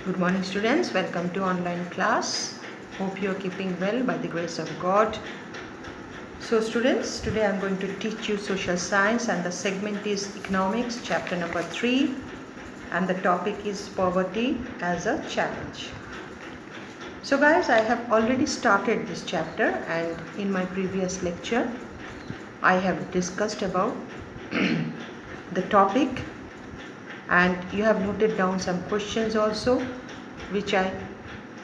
Good morning students, welcome to online class. Hope you are keeping well by the grace of God. So students, today I am going to teach you social science and the segment is economics, chapter number 3, and the topic is poverty as a challenge. So guys, I have already started this chapter and in my previous lecture I have discussed about the topic, and you have noted down some questions also which I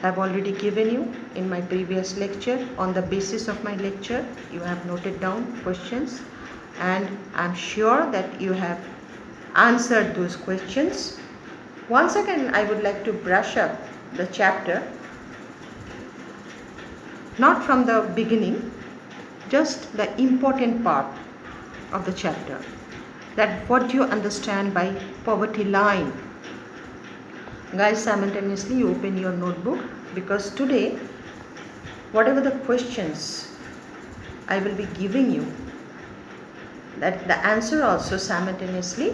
have already given you in my previous lecture. On the basis of my lecture you have noted down questions and I am sure that you have answered those questions. Once again I would like to brush up the chapter, not from the beginning, just the important part of the chapter, that what you understand by poverty line. Guys, simultaneously you open your notebook, because today whatever the questions I will be giving you, that the answer also simultaneously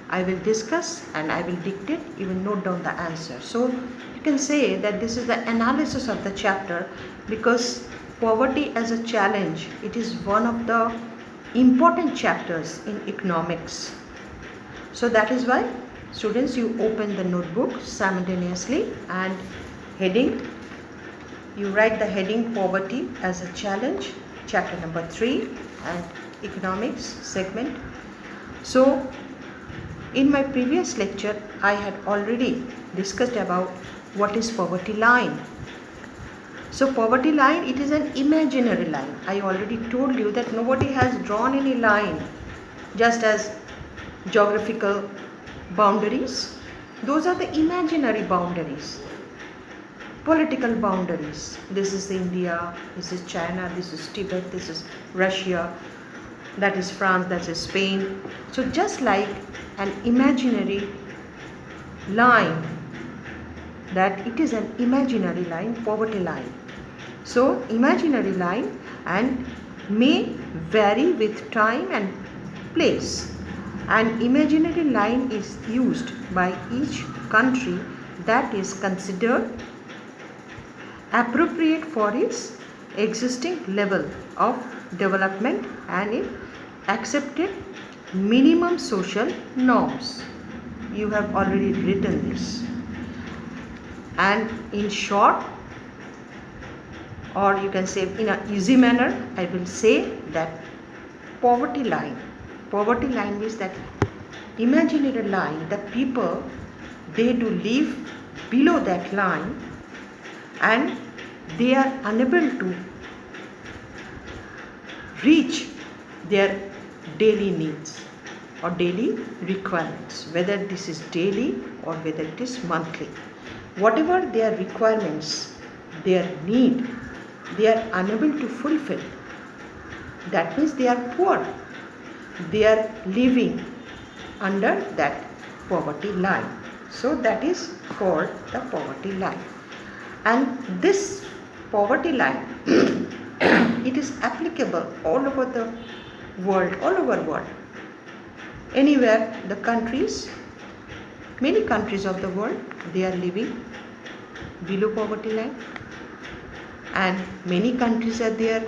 I will discuss and I will dictate, you will note down the answer. So you can say that this is the analysis of the chapter, because poverty as a challenge, it is one of the important chapters in economics. So that is why students, you open the notebook simultaneously and heading, you write the heading poverty as a challenge, chapter number 3 and economics segment. So in my previous lecture I had already discussed about what is poverty line. So poverty line, it is an imaginary line. I already told you that nobody has drawn any line, just as geographical boundaries. Those are the imaginary boundaries. Political boundaries. This is India, this is China, this is Tibet, this is Russia, that is France, that is Spain. So just like an imaginary line, that it is an imaginary line, poverty line. So imaginary line and may vary with time and place. An imaginary line is used by each country that is considered appropriate for its existing level of development and its accepted minimum social norms. You have already written this. And in short, or you can say in an easy manner, I will say that poverty line means that imaginary line, the people, they do live below that line and they are unable to reach their daily needs or daily requirements, whether this is daily or whether it is monthly. Whatever their requirements, their need, they are unable to fulfill. That means they are poor. They are living under that poverty line. So that is called the poverty line. And this poverty line, it is applicable all over the world. Anywhere the countries, many countries of the world, they are living below poverty line, and many countries are there,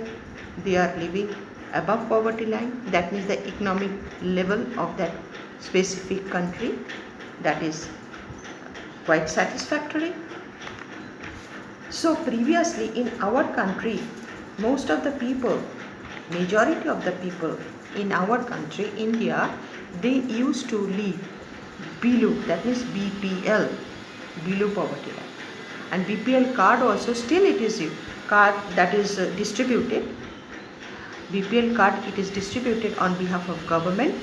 they are living above poverty line. That means the economic level of that specific country, that is quite satisfactory. So previously in our country, most of the people, majority of the people in our country, India, they used to live below, that means BPL, below poverty line. And BPL card also, still it is a card that is distributed. BPL card, it is distributed on behalf of government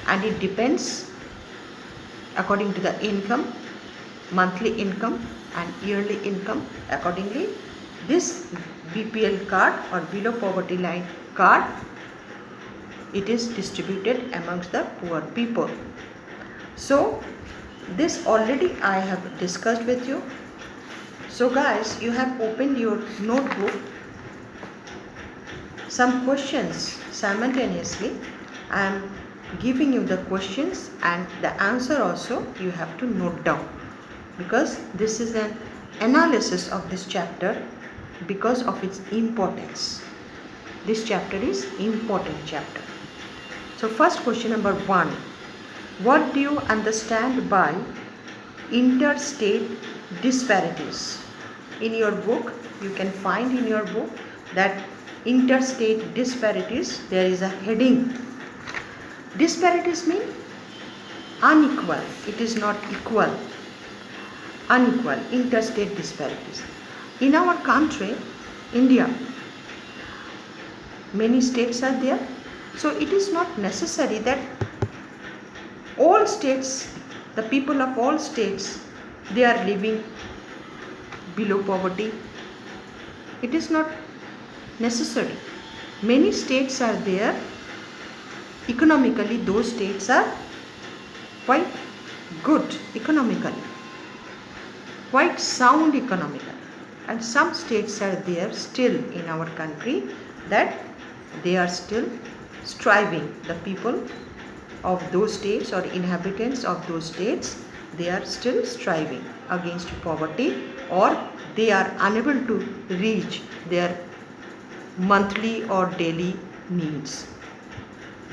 and it depends according to the income, monthly income and yearly income. Accordingly, this BPL card or below poverty line card, it is distributed amongst the poor people. So this already I have discussed with you. So guys, you have opened your notebook. Some questions simultaneously. I am giving you the questions and the answer also you have to note down, because this is an analysis of this chapter because of its importance. This chapter is important chapter. So first question number 1. What do you understand by interstate disparities? In your book, you can find in your book that interstate disparities, there is a heading. Disparities mean unequal. It is not equal. Unequal, interstate disparities. In our country, India, many states are there. So it is not necessary that all states, the people of all states, they are living below poverty. It is not necessary. Many states are there. Economically, those states are quite good economically, quite sound economically. And some states are there still in our country that they are still striving. The people of those states or inhabitants of those states, they are still striving against poverty, or they are unable to reach their monthly or daily needs.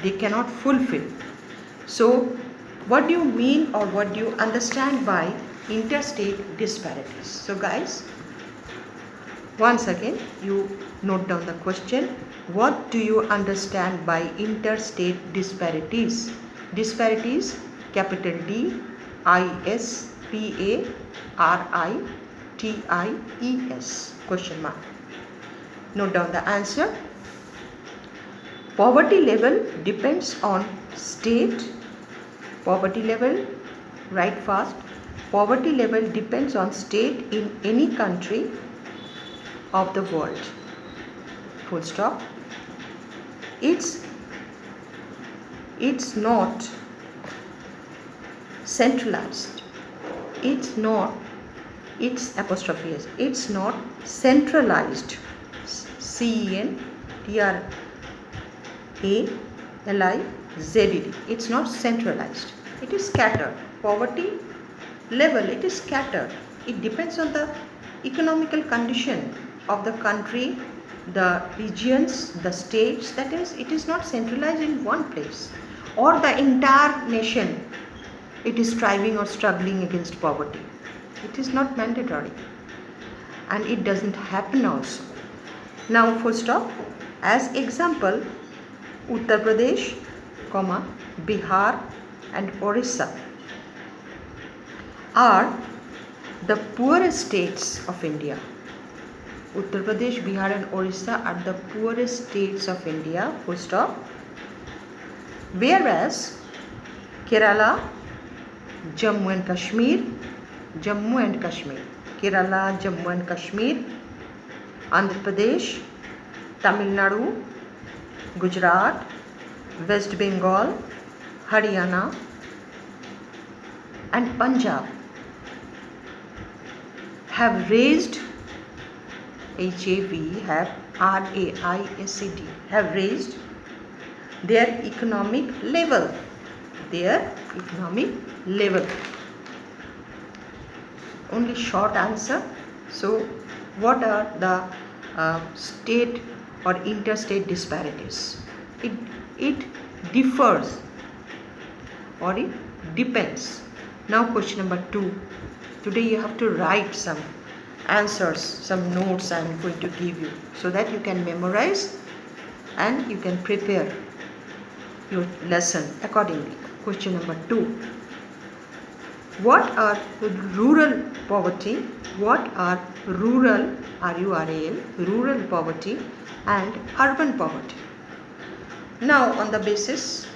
They cannot fulfill. So what do you mean or what do you understand by interstate disparities? So guys, once again you note down the question. What do you understand by interstate disparities? Disparities, capital D, I-S, P-A-R-I-T-I-E-S, question mark. Note down the answer. Poverty level depends on state. Poverty level, write fast. Poverty level depends on state in any country of the world. Full stop. It's not centralized. It's apostrophe S. It's not centralized. C-E-N-T-R-A-L-I-Z-E-D. It's not centralized. It is scattered. Poverty level, it is scattered. It depends on the economical condition of the country, the regions, the states. That is, it is not centralized in one place, or the entire nation it is striving or struggling against poverty. It is not mandatory, and it doesn't happen also. Now full stop. As example, Uttar Pradesh, Bihar and Orissa are the poorest states of India. Uttar Pradesh, Bihar and Orissa are the poorest states of India, full stop. Whereas Kerala, Jammu and Kashmir, Kerala, Jammu and Kashmir, Andhra Pradesh, Tamil Nadu, Gujarat, West Bengal, Haryana and Punjab have raised have raised their economic level. Only short answer. So what are the state or interstate disparities? It differs or it depends. Now question number 2. Today you have to write some answers, some notes I am going to give you, so that you can memorize and you can prepare your lesson accordingly. Question number 2. What are rural poverty? What are rural, R-U-R-A-L, rural poverty and urban poverty? Now on the basis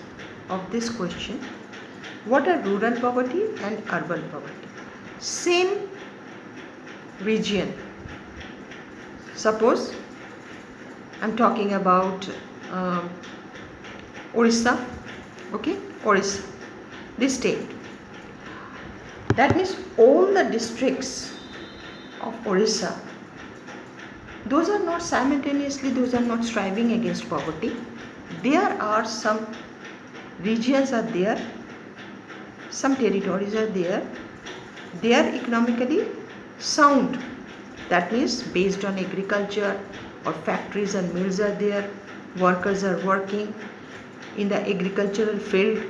of this question, what are rural poverty and urban poverty? Same region. Suppose I am talking about Orissa, okay, Orissa, this state. That means all the districts of Orissa, those are not simultaneously, those are not striving against poverty. There are some regions are there, some territories are there they are economically sound. That means based on agriculture, or factories and mills are there, workers are working in the agricultural field,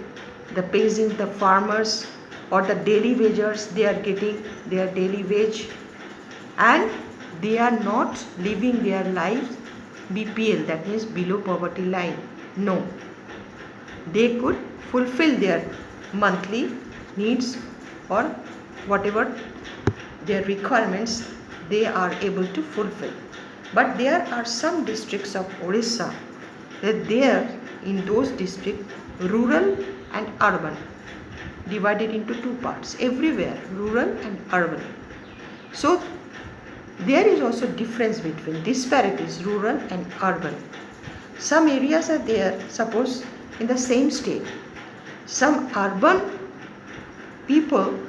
the peasant, the farmers, or the daily wagers, they are getting their daily wage, and they are not living their lives BPL, that means below poverty line. No, they could fulfill their monthly needs or whatever their requirements they are able to fulfill. But there are some districts of Orissa that there in those districts, rural and urban, divided into two parts, everywhere rural and urban. So there is also difference between disparities, rural and urban. Some areas are there, suppose in the same state, some urban people